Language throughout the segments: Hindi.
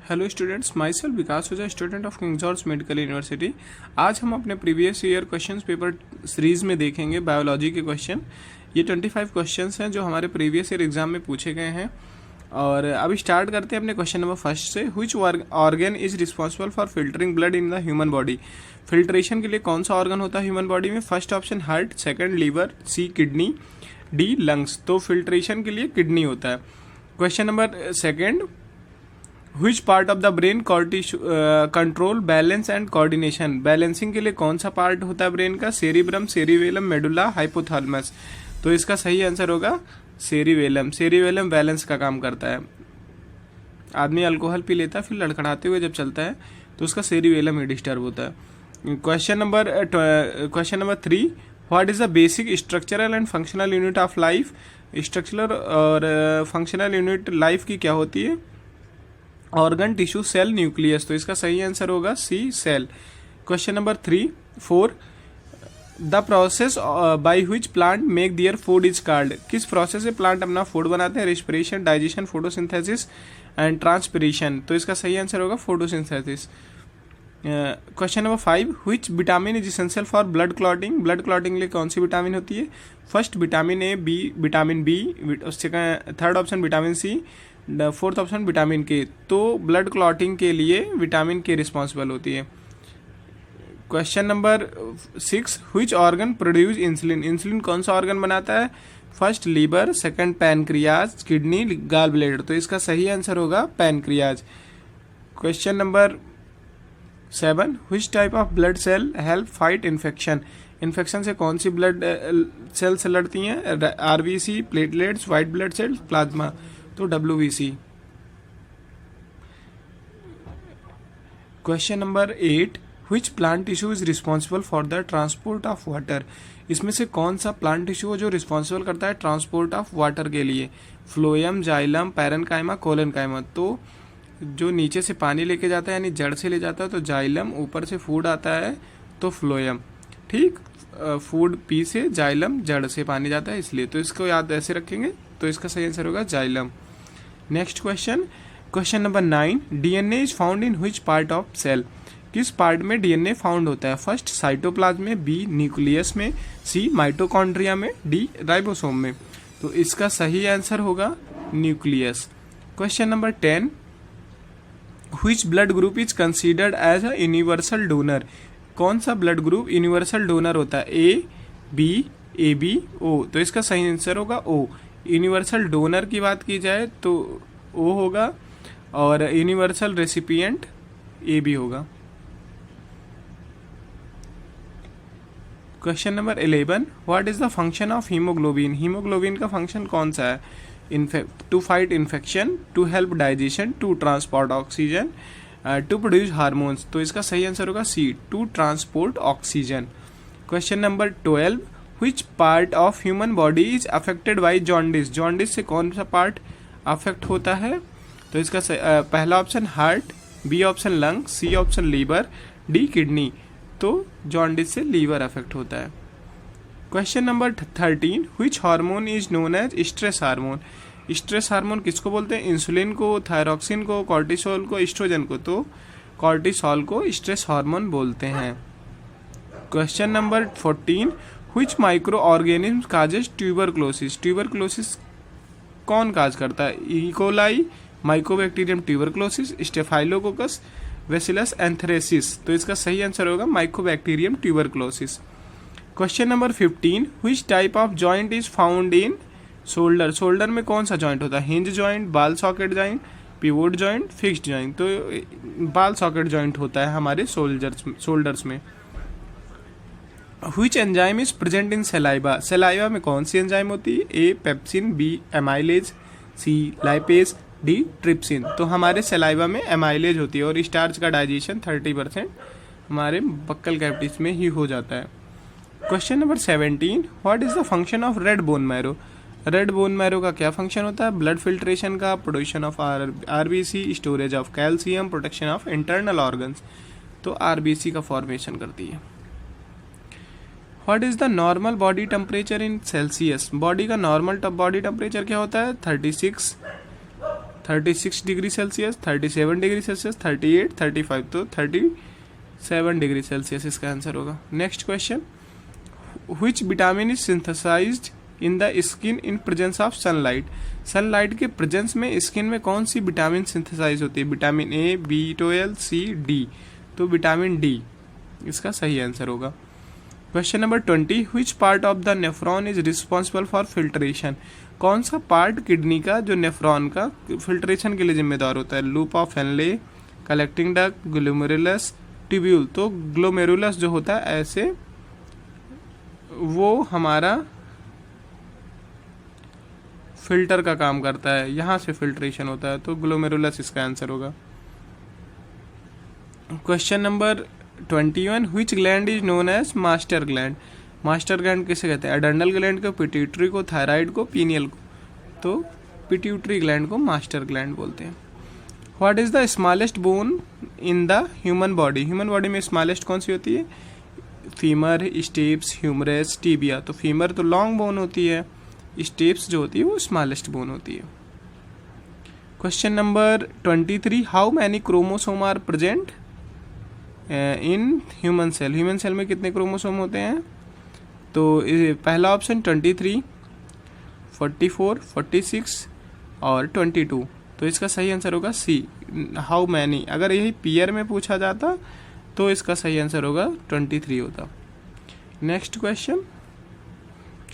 Hello students, my self Vikas Ojha, student of king George medical university. आज हम अपने previous year questions paper series में देखेंगे बायोलॉजी के क्वेश्चन। ये 25 क्वेश्चंस हैं जो हमारे प्रीवियस ईयर एग्जाम में पूछे गए हैं। और अभी स्टार्ट करते हैं अपने क्वेश्चन नंबर फर्स्ट से। Which organ is responsible for filtering blood in the human body? Filtration के लिए कौन सा ऑर्गन होता है ह्यूमन बॉडी में? First option heart, second liver, C kidney, D lungs. तो फिल्ट्रेशन के लिए किडनी होता है। Question number second, Which part of the brain control balance and coordination? Balancing के लिए कौन सा पार्ट होता है ब्रेन का? Cerebrum, सेरिवेलम, medulla, hypothalamus. तो इसका सही आंसर होगा सेरिवेलम। सेरिवेलम बैलेंस का काम करता है। आदमी अल्कोहल पी लेता है, फिर लड़खड़ाते हुए जब चलता है तो उसका सेरिवेलम ही डिस्टर्ब होता है। Question number 3, what is the basic structural and functional unit of life? Structural और फंक्शनल यूनिट लाइफ की क्या होती है? Organ, tissue, cell, nucleus. तो इसका सही आंसर होगा C, cell. Question number 4, the process by which plant make their food is called? किस प्रोसेस से प्लांट अपना फूड बनाते हैं? Respiration, digestion, photosynthesis and transpiration. तो इसका सही आंसर होगा photosynthesis. Question number 5, which vitamin is essential for blood clotting? Blood clotting के लिए कौन सी विटामिन होती है? First vitamin A, B vitamin B, third option vitamin C, fourth option vitamin K. तो ब्लड क्लॉटिंग के लिए विटामिन के रिस्पॉन्सिबल होती है। Question number 6, which organ produce insulin? Insulin कौन सा ऑर्गन बनाता है? First liver, second pancreas, kidney, gall bladder. तो इसका सही आंसर होगा pancreas. Question number 7, which type of blood cell help fight infection? Infection से कौन सी ब्लड सेल्स लड़ती हैं? RBC, platelets, white blood cells, plasma. तो WBC। Question number 8, which plant tissue is responsible for the transport of water? इसमें से कौन सा प्लांट टिश्यू है जो रिस्पॉन्सिबल करता है ट्रांसपोर्ट ऑफ वाटर के लिए? Phloem, xylem, parenchyma, collenchyma. तो जो नीचे से पानी लेके जाता है यानी जड़ से ले जाता है तो जाइलम, ऊपर से फूड आता है तो फ्लोएम। ठीक, फूड पी से, जाइलम जड़ से पानी जाता है इसलिए। तो इसको याद ऐसे रखेंगे। तो इसका सही आंसर होगा xylem. Next question number 9, DNA is found in which part of cell? किस पार्ट में DNA फाउंड होता है? फर्स्ट साइटोप्लाज्म में, बी न्यूक्लियस में, सी माइटोकॉन्ड्रिया में, डी राइबोसोम में। तो इसका सही आंसर होगा nucleus. Question number 10, which blood group is considered as a universal donor? कौन सा ब्लड ग्रुप यूनिवर्सल डोनर होता है? A, B, AB, O। तो इसका सही आंसर होगा O। यूनिवर्सल डोनर की बात की जाए तो O होगा और यूनिवर्सल रेसिपिएंट AB होगा। Question number 11, what is the function of haemoglobin? Haemoglobin का फंक्शन कौन सा है? To fight infection, to help digestion, to transport oxygen, to produce hormones. तो इसका सही आंसर होगा C, to transport oxygen. Question number 12, which part of human body is affected by jaundice? Jaundice से कौन सा पार्ट अफेक्ट होता है? तो इसका पहला option heart, B option lung, C option liver, D kidney. तो जॉन्डिस से लीवर अफेक्ट होता है। Question number 13, which hormone is known as stress hormone? Stress hormone किसको बोलते हैं? इंसुलिन को, थायरॉक्सिन को, कॉर्टिसोल को, एस्ट्रोजन को। तो कॉर्टिसोल को स्ट्रेस हार्मोन बोलते हैं। Question number 14, which micro organism causes tuberculosis? Tuberculosis कौन काज करता है? E coli, Mycobacterium tuberculosis, staphylococcus, bacillus anthracis. तो इसका सही आंसर होगा Mycobacterium tuberculosis. Question number 15, which type of joint is found in shoulder? Shoulder में कौन सा जॉइंट होता है? हिंज जॉइंट, बाल socket joint, pivot joint, fixed joint. तो बाल सॉकेट जॉइंट होता है हमारे शोल्डर्स में। Which enzyme is present in saliva? Saliva में कौन सी एंजाइम होती है? ए पेप्सिन, बी एमाइलेज, सी लाइपेज, डी ट्रिप्सिन। तो हमारे सलाइवा में एमाइलेज होती है और स्टार्च का डाइजेशन 30% हमारे बक्कल कैविटीज में ही हो जाता है। Question number 17, what is the function of red bone marrow? Red bone marrow का क्या फंक्शन होता है? ब्लड फिल्ट्रेशन का, production of RBC, storage of calcium, protection of internal organs. तो RBC का फॉर्मेशन करती है। What is the normal body temperature in Celsius? Body का नॉर्मल बॉडी टेम्परेचर क्या होता है? 36 डिग्री सेल्सियस, 37 डिग्री सेल्सियस, 38, 35, तो 37 डिग्री सेल्सियस इसका आंसर होगा। Next question, which vitamin is synthesised in the skin in presence of sunlight. Sunlight के प्रेजेंस में स्किन में कौन सी विटामिन सिंथेसाइज होती है? Vitamin A, B12, C, D, तो विटामिन डी इसका सही आंसर होगा। Question number 20, which part of the nephron is responsible for filtration. कौन सा पार्ट किडनी का जो नेफ्रॉन का फिल्ट्रेशन के लिए जिम्मेदार होता है? Loop of Henle, collecting duct, glomerulus, tubule, तो ग्लोमेरुलस जो होता है ऐसे वो हमारा फिल्टर का काम करता है, यहाँ से फिल्ट्रेशन होता है, तो ग्लोमेरुलस इसका आंसर होगा। Question number 21, which gland is known as master gland. Master gland किसे कहते हैं? एडेंडल ग्लैंड को, पिट्यूटरी को, थायराइड को, पीनियल को, तो पिट्यूटरी ग्लैंड को मास्टर ग्लैंड बोलते हैं। What is the smallest bone in the human body. Human body में स्मॉलेस्ट कौन सी होती है? फीमर, स्टेप्स, ह्यूमरस, टीबिया, तो फीमर तो लॉन्ग बोन होती है, स्टेप्स जो होती है वो स्मॉलेस्ट बोन होती है। Question number 23, how many chromosome are present in human cell. Human cell में कितने क्रोमोसोम होते हैं? तो पहला ऑप्शन 23, 44, 46 और 22, तो इसका सही आंसर होगा सी, हाउ मैनी। अगर यही पेयर में पूछा जाता तो इसका सही आंसर होगा 23 होता। नेक्स्ट क्वेश्चन,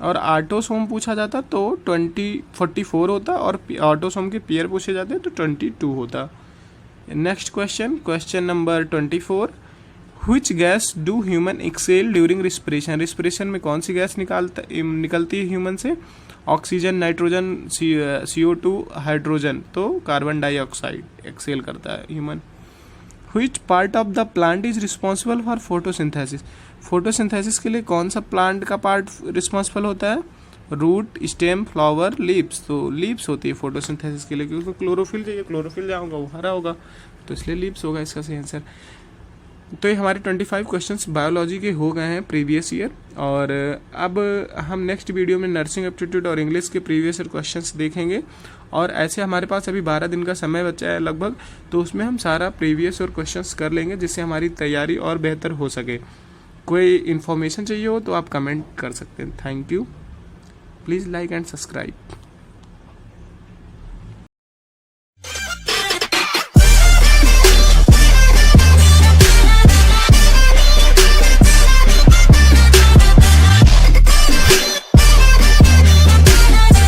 और ऑटोसोम पूछा जाता तो 44 होता, और ऑटोसोम के पेयर पूछे जाते तो 22 होता। Next question, question number 24, which gas do human exhale during respiration. Respiration में कौन सी गैस निकलती है ह्यूमन से? ऑक्सीजन, नाइट्रोजन, CO2, हाइड्रोजन, तो कार्बन डाइऑक्साइड एक्सेल करता है human. Which part of the plant is responsible for photosynthesis. Photosynthesis के लिए कौन सा प्लांट का पार्ट रिस्पॉन्सिबल होता है? रूट, स्टेम, फ्लावर, लीव्स, तो लीव्स होती है फोटोसिंथेसिस के लिए, क्योंकि क्लोरोफिल चाहिए, क्लोरोफिल जहाँ होगा वो हरा होगा, तो इसलिए लीव्स होगा इसका सही आंसर। तो ये हमारे 25 क्वेश्चंस बायोलॉजी के हो गए हैं प्रीवियस ईयर, और अब हम नेक्स्ट वीडियो में नर्सिंग एप्टीट्यूड और इंग्लिश के प्रीवियस ईयर क्वेश्चंस देखेंगे। और ऐसे हमारे पास अभी 12 दिन का समय बचा है लगभग, तो उसमें हम सारा प्रीवियस ईयर क्वेश्चंस कर लेंगे जिससे हमारी तैयारी और बेहतर हो सके। कोई इन्फॉर्मेशन चाहिए हो तो आप कमेंट कर सकते हैं। Thank you, please like and subscribe.